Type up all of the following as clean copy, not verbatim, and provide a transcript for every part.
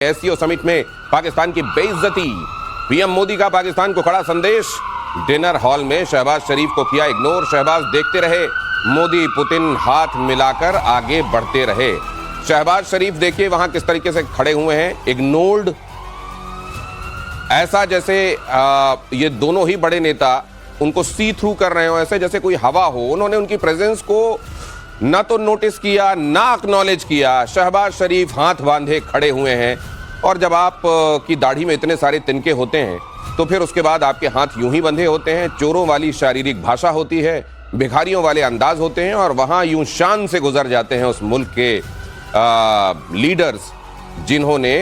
SCO summit में पाकिस्तान की बेइज्जती, पीएम मोदी का पाकिस्तान को कड़ा संदेश। डिनर हॉल में शहबाज शरीफ को किया इग्नोर, शहबाज देखते रहे, मोदी पुतिन हाथ मिलाकर आगे बढ़ते रहे। शहबाज शरीफ देखिए वहां किस तरीके से खड़े हुए हैं, इग्नोर्ड, ऐसा जैसे ये दोनों ही बड़े नेता उनको सी थ्रू कर रहे हो, ऐसे जैसे कोई हवा हो। उन्होंने उनकी प्रेजेंस को ना तो नोटिस किया ना एक्नॉलेज किया। शहबाज शरीफ हाथ बांधे खड़े हुए हैं, और जब आप की दाढ़ी में इतने सारे तिनके होते हैं तो फिर उसके बाद आपके हाथ यूं ही बंधे होते हैं। चोरों वाली शारीरिक भाषा होती है, भिखारियों वाले अंदाज होते हैं, और वहां यूं शान से गुजर जाते हैं उस मुल्क के लीडर्स जिन्होंने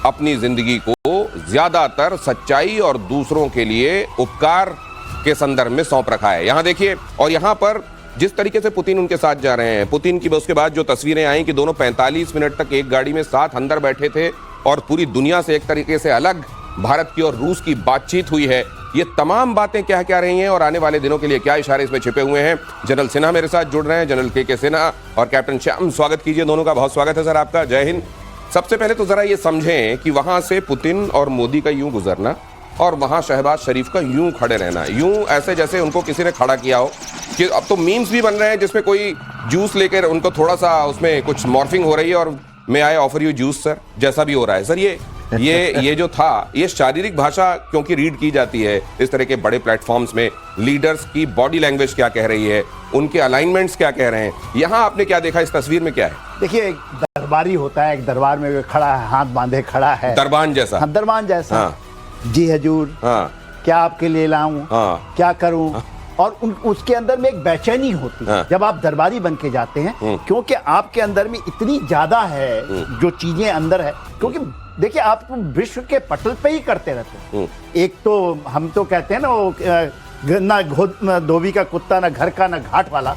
अपनी जिंदगी को ज्यादातर सच्चाई और दूसरों के लिए उपकार के संदर्भ में सौंप रखा है। यहां देखिए, और यहां पर जिस तरीके से पुतिन उनके साथ जा रहे हैं, पुतिन की उसके बाद जो तस्वीरें आई कि दोनों 45 मिनट तक एक गाड़ी में साथ अंदर बैठे थे और पूरी दुनिया से एक तरीके से अलग भारत की और रूस की बातचीत हुई है। ये तमाम बातें क्या क्या रही हैं और आने वाले दिनों के लिए क्या इशारे इसमें छिपे हुए हैं। जनरल सिन्हा मेरे साथ जुड़ रहे हैं, जनरल के सिन्हा और कैप्टन श्याम, स्वागत कीजिए दोनों का। बहुत स्वागत है सर आपका, जय हिंद। सबसे पहले तो जरा ये समझें कि वहां से पुतिन और मोदी का यूं गुजरना और वहां शहबाज शरीफ का यूं खड़े रहना, यूं ऐसे जैसे उनको किसी ने खड़ा किया हो। कि अब तो मीम्स भी बन रहे हैं जिसमें कोई जूस लेकर उनको थोड़ा सा उसमें कुछ मॉर्फिंग हो रही है और मैं I offer you juice sir, जैसा भी हो रहा है सर। ये जो था, ये शारीरिक भाषा क्योंकि रीड की जाती है इस तरह के बड़े प्लेटफॉर्म्स में, लीडर्स की बॉडी लैंग्वेज क्या कह रही है, उनके अलाइनमेंट्स क्या कह रहे हैं, यहाँ आपने क्या देखा इस तस्वीर में क्या है? देखिए, एक दरबारी होता है, एक दरबार में खड़ा है, हाथ बांधे खड़ा है, दरबान जैसा। हाँ, दरबान जैसा। हाँ। जी हजूर, हाँ। क्या आपके लिए लाऊं, हाँ। क्या करूं। हाँ। और उसके अंदर में एक बेचैनी होती है। हाँ। जब आप दरबारी बन के जाते हैं, क्योंकि आपके अंदर में इतनी ज्यादा है जो चीजें अंदर है, क्योंकि देखिए आप विश्व के पटल पे ही करते रहते हैं। एक तो हम तो कहते हैं ना, वो ना धोबी का कुत्ता, ना घर का, ना घाट वाला।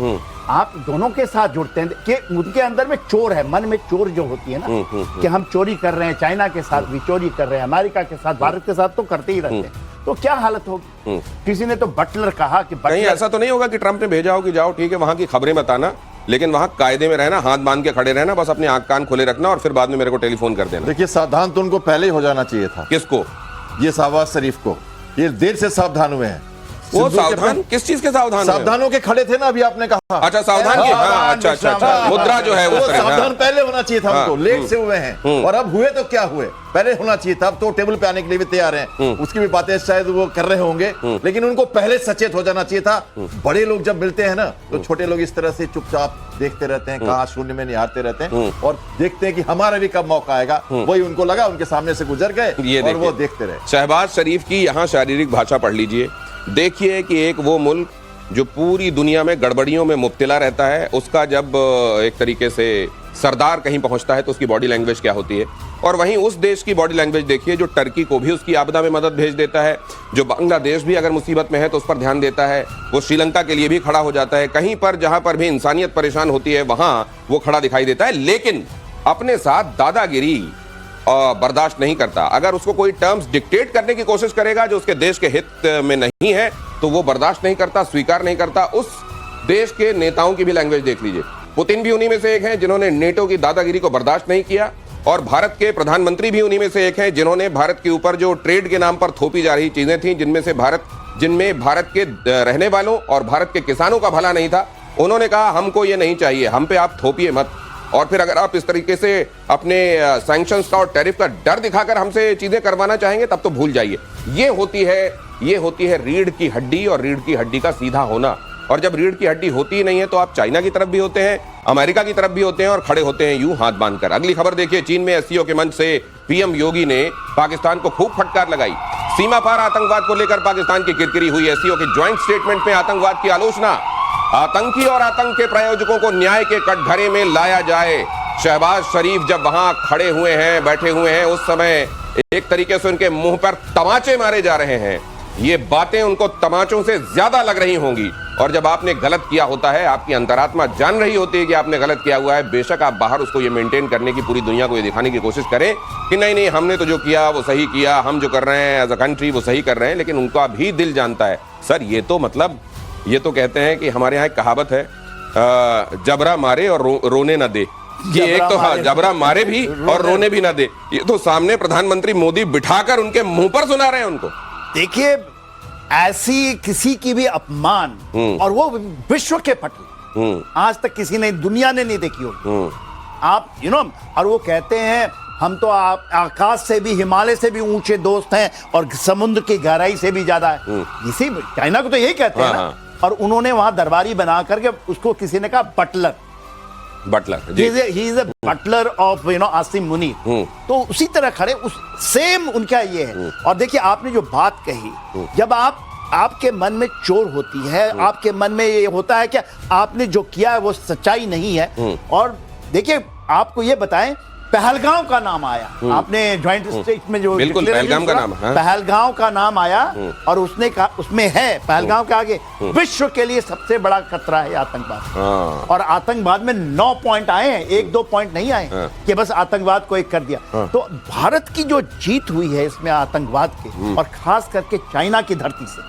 आप दोनों के साथ जुड़ते हैं कि उनके अंदर में चोर है, मन में चोर जो होती है ना, कि हम चोरी कर रहे हैं, चाइना के साथ भी चोरी कर रहे हैं, अमेरिका के साथ, भारत के साथ तो करते ही रहते हैं। तो क्या हालत होगी? किसी ने तो बटलर कहा कि कहीं ऐसा तो नहीं होगा कि ट्रंप ने भेजा हो कि जाओ ठीक है वहां की खबरें बताना, लेकिन वहां कायदे में रहना, हाथ बांध के खड़े रहना, बस अपने आंख कान खोले रखना और फिर बाद में मेरे को टेलीफोन कर देना। देखिए, सावधान तो उनको पहले ही हो जाना चाहिए था। किसको? ये शहबाज शरीफ को। ये देर से सावधान हुए हैं। वो सावधान किस चीज के सावधान? सावधानों के खड़े थे ना, अभी आपने कहा। अच्छा, सावधान के। हाँ, अच्छा, मुद्रा जो है वो सावधान पहले होना चाहिए था उनको। लेट से हुए हैं, और अब हुए तो क्या हुए, पहले होना चाहिए था। अब तो टेबल पे आने के लिए भी तैयार हैं, उसकी भी बातें शायद वो कर रहे होंगे, लेकिन उनको पहले सचेत हो जाना चाहिए था। बड़े लोग जब मिलते हैं ना, तो छोटे लोग इस तरह से चुपचाप देखते रहते हैं, कहाँ शून्य में निहारते रहते हैं और देखते हैं कि हमारा भी कब मौका आएगा। वही उनको लगा, उनके सामने से गुजर गए और वो देखते रहे। शहबाज शरीफ की यहाँ शारीरिक भाषा पढ़ लीजिए, देखिए कि एक वो मुल्क जो पूरी दुनिया में गड़बड़ियों में मुब्तला रहता है, उसका जब एक तरीके से सरदार कहीं पहुंचता है तो उसकी बॉडी लैंग्वेज क्या होती है, और वहीं उस देश की बॉडी लैंग्वेज देखिए जो टर्की को भी उसकी आपदा में मदद भेज देता है, जो बांग्लादेश भी अगर मुसीबत में है तो उस पर ध्यान देता है, वो श्रीलंका के लिए भी खड़ा हो जाता है, कहीं पर जहां पर भी इंसानियत परेशान होती है वहां वो खड़ा दिखाई देता है, लेकिन अपने साथ दादागिरी बर्दाश्त नहीं करता। अगर उसको कोई टर्म्स डिक्टेट करने की कोशिश करेगा जो उसके देश के हित में नहीं है तो वो बर्दाश्त नहीं करता, स्वीकार नहीं करता। उस देश के नेताओं की भी लैंग्वेज देख लीजिए। पुतिन भी उन्हीं में से एक हैं जिन्होंने नेटो की दादागिरी को बर्दाश्त नहीं किया, और भारत के प्रधानमंत्री भी उन्हीं में से एक हैं जिन्होंने भारत के ऊपर जो ट्रेड के नाम पर थोपी जा रही चीजें थी, जिनमें भारत के रहने वालों और भारत के किसानों का भला नहीं था, उन्होंने कहा हमको ये नहीं चाहिए, हम पे आप थोपिए मत। और फिर अगर आप इस तरीके से अपने सैंक्शंस का और टैरिफ का डर दिखाकर हमसे चीजें करवाना चाहेंगे तब तो भूल जाइए। ये होती है रीढ़ की हड्डी, और रीढ़ की हड्डी का सीधा होना। और जब रीढ़ की हड्डी होती ही नहीं है तो आप चाइना की तरफ भी होते हैं, अमेरिका की तरफ भी होते हैं, और खड़े होते हैं यूं हाथ बांधकर। अगली खबर देखिए, चीन में एससीओ के मंच से पीएम योगी ने पाकिस्तान को खूब फटकार लगाई। सीमा पार आतंकवाद को लेकर पाकिस्तान की किरकिरी हुई। एससीओ के ज्वाइंट स्टेटमेंट में आतंकवाद की आलोचना, आतंकी और आतंक के प्रायोजकों को न्याय के कटघरे में लाया जाए। शहबाज शरीफ जब वहां खड़े हुए हैं, बैठे हुए हैं, उस समय एक तरीके से उनके मुंह पर तमाचे मारे जा रहे हैं। ये बातें उनको तमाचों से ज्यादा लग रही होंगी, और जब आपने गलत किया होता है, आपकी अंतरात्मा जान रही होती है कि आपने गलत किया हुआ है, बेशक आप बाहर उसको ये मेंटेन करने की, पूरी दुनिया को ये दिखाने की कोशिश करें कि नहीं हमने तो जो किया वो सही किया, हम जो कर रहे हैं एज अ कंट्री वो सही कर रहे हैं, लेकिन उनका भी दिल जानता है सर ये तो मतलब, ये तो कहते हैं कि हमारे यहाँ एक कहावत है, जबरा मारे और रोने न दे। कि एक तो हाँ जबरा मारे भी और रोने भी ना दे, ये तो सामने प्रधानमंत्री मोदी बिठाकर उनके मुंह पर सुना रहे हैं उनको। देखिए, ऐसी किसी की भी अपमान, और वो विश्व के पटल, आज तक किसी ने, दुनिया ने नहीं देखी होगी। आप और वो कहते हैं हम तो आकाश से भी, हिमालय से भी ऊंचे दोस्त हैं और समुद्र की गहराई से भी ज्यादा है। इसी चाइना को तो यही कहते हैं ना। और उन्होंने वहां दरबारी बना करके उसको किसी ने कहा butler, he is a butler of Asim Munir. तो उसी तरह खड़े, उस सेम उनका ये है। और देखिए, आपने जो बात कही, जब आपके मन में चोर होती है, आपके मन में ये होता है कि आपने जो किया है वो सच्चाई नहीं है। और देखिए, आपको ये बताएं, पहलगांव का नाम आया, आपने ज्वाइंट स्टेट में जो बिल्कुल पहलगाम का नाम, हाँ? पहलगांव का नाम आया, और उसने कहा, उसमें है पहलगांव के आगे विश्व के लिए सबसे बड़ा खतरा है आतंकवाद। और आतंकवाद में 9 पॉइंट आए हैं, 1-2 पॉइंट नहीं आए कि बस आतंकवाद को एक कर दिया। तो भारत की जो जीत हुई है इसमें आतंकवाद के, और खास करके चाइना की धरती से,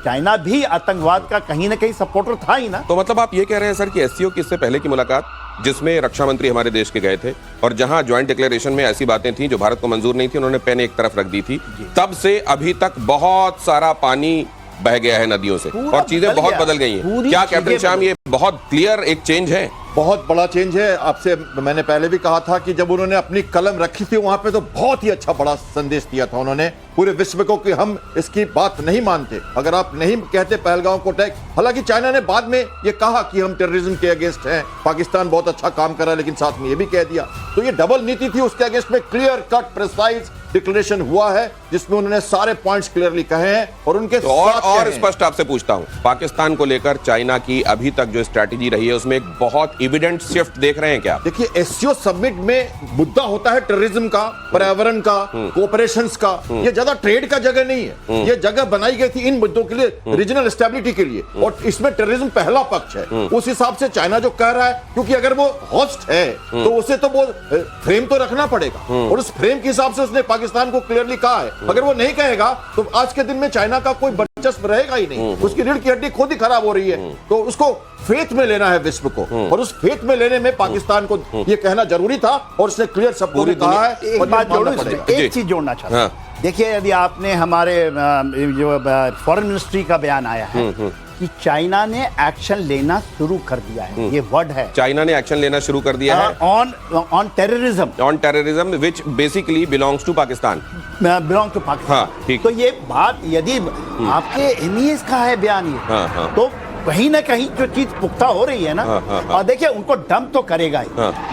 चाइना भी आतंकवाद का कहीं ना कहीं सपोर्टर था ही ना। तो मतलब आप ये कह रहे हैं सर कि एससीओ की इससे पहले की मुलाकात, जिसमें रक्षा मंत्री हमारे देश के गए थे और जहां ज्वाइंट डिक्लेरेशन में ऐसी बातें थी जो भारत को मंजूर नहीं थी, उन्होंने पेन एक तरफ रख दी थी, तब से अभी तक बहुत सारा पानी बह गया है नदियों से और चीजें बहुत बदल गई हैं। क्या कैप्टन श्याम, ये बहुत क्लियर एक चेंज है? बहुत बड़ा चेंज है। आपसे मैंने पहले भी कहा था कि जब उन्होंने अपनी कलम रखी थी वहां पे, तो बहुत ही अच्छा बड़ा संदेश दिया था उन्होंने पूरे विश्व को कि हम इसकी बात नहीं मानते, अगर आप नहीं कहते पहलगाम को अटैक। हालांकि चाइना ने बाद में ये कहा कि हम टेररिज्म के अगेंस्ट हैं, पाकिस्तान बहुत अच्छा काम कर रहा है, लेकिन साथ में ये भी कह दिया। तो ये डबल नीति थी, उसके अगेंस्ट में क्लियर कट प्रिसाइज डिक्लेरेशन हुआ है जिसमें उन्होंने सारे पॉइंट्स क्लियरली कहे हैं और उनके तो और स्पष्ट आपसे पूछता हूं, पाकिस्तान को लेकर चाइना की अभी तक जो स्ट्रैटेजी रही है उसमें एक बहुत इविडेंट शिफ्ट देख रहे हैं क्या? देखिए, एससीओ समिट में मुद्दा होता है टेररिज्म का, पर्यावरण का, कोऑपरेशंस का। ये ज्यादा ट्रेड का जगह नहीं है, ये जगह बनाई गई थी इन मुद्दों के लिए, रीजनल स्टेबिलिटी के लिए, और इसमें टेररिज्म पहला पक्ष है। उस हिसाब से चाइना जो कह रहा है, क्योंकि अगर वो होस्ट है तो उसे तो वो फ्रेम तो रखना पड़ेगा, और उस फ्रेम के हिसाब से उसने पाकिस्तान को क्लियरली कहा है। अगर वो नहीं कहेगा तो आज के दिन में चाइना का कोई दिलचस्प रहेगा ही नहीं, उसकी रीढ़ की हड्डी खुद ही खराब हो रही है। तो उसको फेथ में लेना है विश्व को, और उस फेथ में लेने में पाकिस्तान को ये कहना जरूरी था, और उसने क्लियर सब पूरी कहा है। एक बात जोड़ो, एक चीज जोड़ना चाहता हूं। देखिए, यदि आपने हमारे जो फॉरेन मिनिस्ट्री का बयान आया है कि चाइना ने एक्शन लेना शुरू कर दिया है, ये वर्ड है, चाइना ने एक्शन लेना शुरू कर दिया है on terrorism which basically belongs to Pakistan, belong to Pakistan. तो ये बात यदि आपके इन्हीं का है बयान, ये तो कहीं ना कहीं जो चीज पुख्ता हो रही है ना। और देखिए, उनको डंप तो करेगा ही,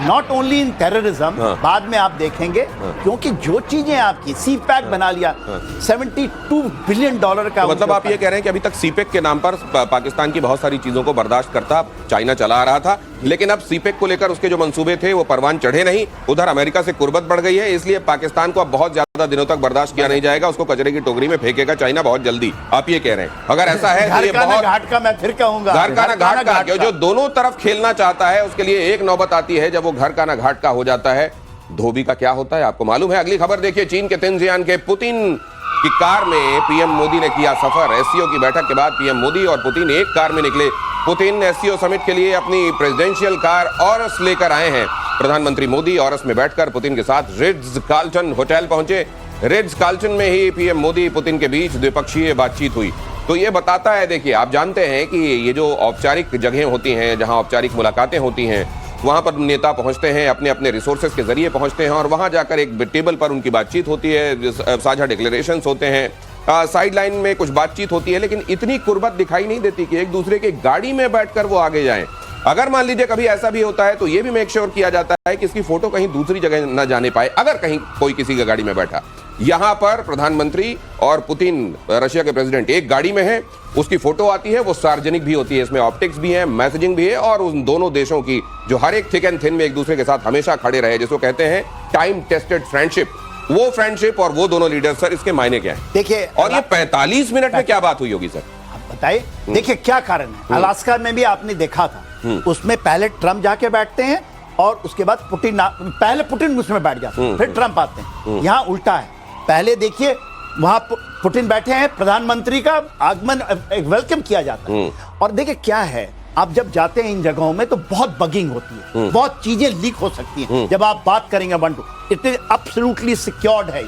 नॉट ओनली इन टेररिज्म, बाद में आप देखेंगे, क्योंकि जो चीजें आपकी सीपैक बना लिया, $72 बिलियन का। मतलब आप ये कह रहे हैं कि अभी तक सीपेक के नाम पर पाकिस्तान की बहुत सारी चीजों को बर्दाश्त करता चाइना चला आ रहा था, लेकिन अब सीपेक को लेकर उसके जो मंसूबे थे वो परवान चढ़े नहीं, उधर अमेरिका से कुर्बत बढ़ गई है, इसलिए पाकिस्तान को अब बहुत ज्यादा दिनों तक बर्दाश्त किया नहीं जाएगा, उसको कचरे की टोकरी में फेंकेगा चाइना बहुत जल्दी। आप ये कह रहे हैं, अगर ऐसा है तो ये बहुत घाट का, मैं फिर कहूंगा, घर का ना घाट का, जो दोनों तरफ खेलना चाहता है उसके लिए एक नौबत आती है जब वो घर का ना घाट का हो जाता है। धोबी का क्या होता है आपको मालूम है? अगली खबर देखिए, चीन के तिनजियान के पुतिन की कार में पीएम मोदी ने किया सफर। एससीओ की बैठक के बाद पीएम मोदी और पुतिन एक कार में निकले। पुतिन एससीओ समिट के लिए अपनी प्रेसिडेंशियल कार ऑरस लेकर आए हैं। प्रधानमंत्री मोदी ऑरस में बैठकर पुतिन के साथ रिट्ज कार्ल्टन होटल पहुंचे। रिट्ज कार्ल्टन में ही पीएम मोदी पुतिन के बीच द्विपक्षीय बातचीत हुई। तो ये बताता है, देखिए आप जानते हैं कि ये जो औपचारिक जगहें होती हैं, जहां औपचारिक मुलाकातें होती हैं, वहां पर नेता पहुंचते हैं, अपने अपने रिसोर्सेज के जरिए पहुंचते हैं, और वहां जाकर एक टेबल पर उनकी बातचीत होती है, साझा डिक्लेरेशंस होते हैं, साइड लाइन में कुछ बातचीत होती है, लेकिन इतनी कुर्बत दिखाई नहीं देती कि एक दूसरे की गाड़ी में बैठकर वो आगे जाएं। अगर मान लीजिए कभी ऐसा भी होता है तो ये भी मेक श्योर किया जाता है कि इसकी फोटो कहीं दूसरी जगह न जाने पाए, अगर कहीं कोई किसी की गाड़ी में बैठा। यहां पर प्रधानमंत्री और पुतिन, रशिया के प्रेसिडेंट, एक गाड़ी में है, उसकी फोटो आती है, वो सार्वजनिक भी होती है, इसमें ऑप्टिक्स भी है, मैसेजिंग भी है, और उन दोनों देशों की जो हर एक थिक एंड थिन में एक दूसरे के साथ हमेशा खड़े रहे, जिसको कहते हैं टाइम टेस्टेड फ्रेंडशिप, वो फ्रेंडशिप और वो दोनों लीडर, सर इसके मायने क्या है? देखिए, और ये 45 मिनट में क्या बात हुई होगी सर? बताइए। देखिए क्या कारण है, अलास्का में भी आपने देखा था, उसमें पहले ट्रम्प जाके बैठते हैं और उसके बाद पुतिन, पहले पुतिन उसमें बैठ जाते हैं, फिर ट्रम्प आते हैं। यहाँ उल्टा है, पहले देखिए वहां पुतिन बैठे हैं, प्रधानमंत्री का आगमन वेलकम किया जाता है। और देखिए क्या है, आप जब जाते हैं इन जगहों में तो बहुत बगिंग होती है, बहुत चीजें लीक हो सकती हैं। जब आप बात करेंगे one two, it is absolutely secured है।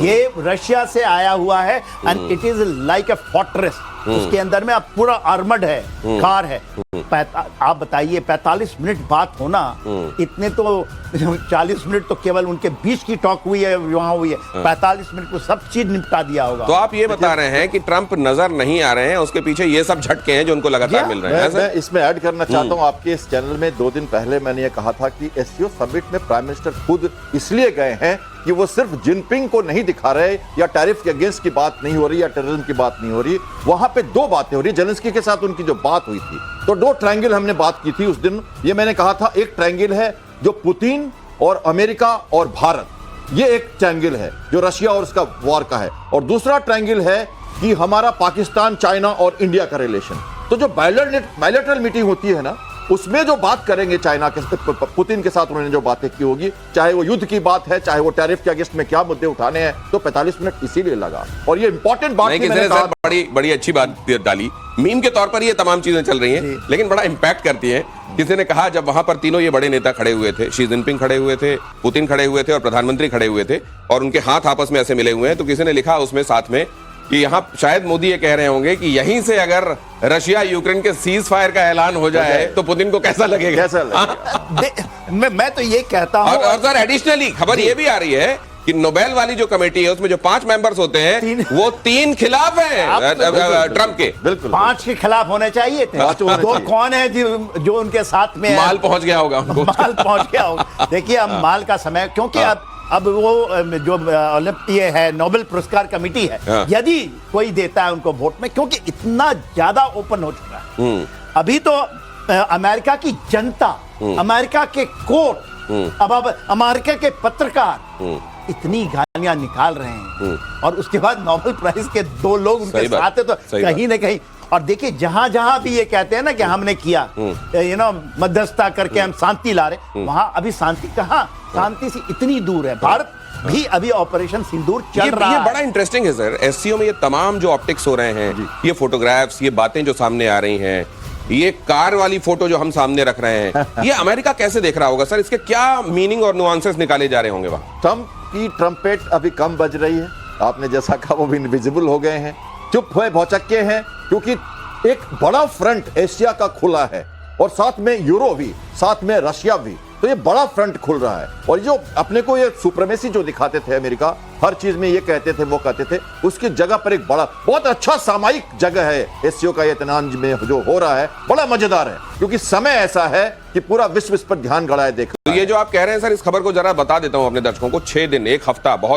ये रशिया से आया हुआ है and it is like a fortress. उसके अंदर में आप पूरा आर्मर्ड है, कार है। आप बताइए 45 मिनट बात होना, इतने तो 40 मिनट तो केवल उनके बीच की टॉक हुई है, वहां हुई है। 45 मिनट को सब चीज निपटा दिया होगा। तो आप ये बता रहे हैं कि ट्रंप नजर नहीं आ रहे हैं, उसके पीछे ये सब झटके हैं जो उनको लगातार मिल रहे हैं। मैं इसमें ऐड करना चाहता हूं, आपके इस चैनल में 2 दिन पहले मैंने ये कहा था कि एससीओ समिट में प्राइम मिनिस्टर खुद इसलिए गए हैं कि वो सिर्फ जिनपिंग को नहीं दिखा रहे, या टैरिफ के अगेंस्ट की बात नहीं हो रही, या टेररिज्म की बात नहीं हो रही। वहां पे 2 बातें हो रही। जेलेंस्की के साथ उनकी जो बात हुई थी, तो 2 ट्रायंगल हमने बात की थी उस दिन। ये मैंने कहा था, एक ट्रायंगल है जो पुतिन और अमेरिका और भारत, ये एक ट्रायंगल है जो रशिया और उसका वॉर का है, और दूसरा ट्रायंगल है कि हमारा पाकिस्तान, चाइना और इंडिया का रिलेशन। तो जो बायलैटरल मीटिंग होती है ना, उसमें जो बात करेंगे चाइना के पुतिन के साथ उन्होंने जो बातें की होगी, चाहे वो युद्ध की बात है, चाहे वो टैरिफ के अगेंस्ट में क्या मुद्दे उठाने हैं, तो 45 मिनट इसीलिए लगा। और ये इंपॉर्टेंट बात नहीं, किसी ने सर बड़ी अच्छी बात डाली, मीम के तौर पर ये तमाम चीजें चल रही हैं, लेकिन बड़ा इंपैक्ट करती हैं। किसी ने कहा जब वहां पर तीनों ये बड़े नेता खड़े हुए थे, शी जिनपिंग खड़े हुए थे, पुतिन खड़े हुए थे और प्रधानमंत्री खड़े हुए थे, और उनके हाथ आपस में ऐसे मिले हुए हैं, तो किसी ने लिखा उसमें साथ में कि यहाँ शायद मोदी ये कह रहे होंगे कि यहीं से अगर रशिया यूक्रेन के सीज फायर का ऐलान हो जाए तो पुतिन को कैसा लगेगा? मैं तो ये कहता हूं। और सर एडिशनली खबर ये भी आ रही है कि नोबेल वाली जो कमेटी है उसमें जो 5 मेंबर्स होते हैं वो 3 खिलाफ हैं ट्रंप के। बिल्कुल 5 के खिलाफ होने चाहिए थे। 2 कौन है जो उनके साथ में माल पहुंच गया होगा उनको। माल पहुंच गया होगा। देखिए अब माल का समय, क्योंकि अब वो जो ये है नोबेल पुरस्कार कमेटी है, यदि कोई देता है उनको वोट में, क्योंकि इतना ज्यादा ओपन हो चुका है। अभी तो अमेरिका की जनता, अमेरिका के कोर्ट, अब अमेरिका के पत्रकार इतनी गालियां निकाल रहे हैं, और उसके बाद नोबेल प्राइज के 2 लोग उनके साथ है, तो कहीं ना कहीं। और देखिए जहां जहां भी ये कहते हैं ना कि हमने किया मध्यस्थता करके हम शांति ला रहे, वहां अभी शांति कहां, शांति से इतनी दूर है। भारत भी अभी ऑपरेशन सिंदूर चल रहा है। ये बड़ा इंटरेस्टिंग है सर। एससीओ में ये तमाम जो ऑप्टिक्स हो रहे हैं, ये फोटोग्राफ्स, ये बातें जो सामने आ रही हैं, ये कार वाली फोटो जो हम सामने रख रहे हैं, ये अमेरिका कैसे देख रहा होगा सर? इसके क्या मीनिंग और नुआंसेस निकाले जा रहे होंगे वहां? ट्रंप की ट्रम्पेट अभी कम बज रही है, आपने जैसा कहा, वो भी इनविजिबल हो गए हैं, चुप हुए, भौचक्के हैं, क्योंकि एक बड़ा फ्रंट एशिया का खुला है, और साथ में यूरो भी, साथ में रशिया भी, तो ये बड़ा फ्रंट खुल रहा है। और जो अपने को ये सुप्रीमेसी जो दिखाते थे अमेरिका, हर चीज में ये कहते थे, वो कहते थे, उसकी जगह पर एक बड़ा बहुत अच्छा सामयिक जगह है एससीओ का। ये तनाज में जो हो रहा है बड़ा मजेदार है, क्योंकि समय ऐसा है कि पूरा विश्व इस पर ध्यान गड़ाए देख। तो ये जो आप कह रहे हैं सर, इस खबर को जरा बता देता हूं अपने दर्शकों को। 6 दिन, 1 हफ्ता बहुत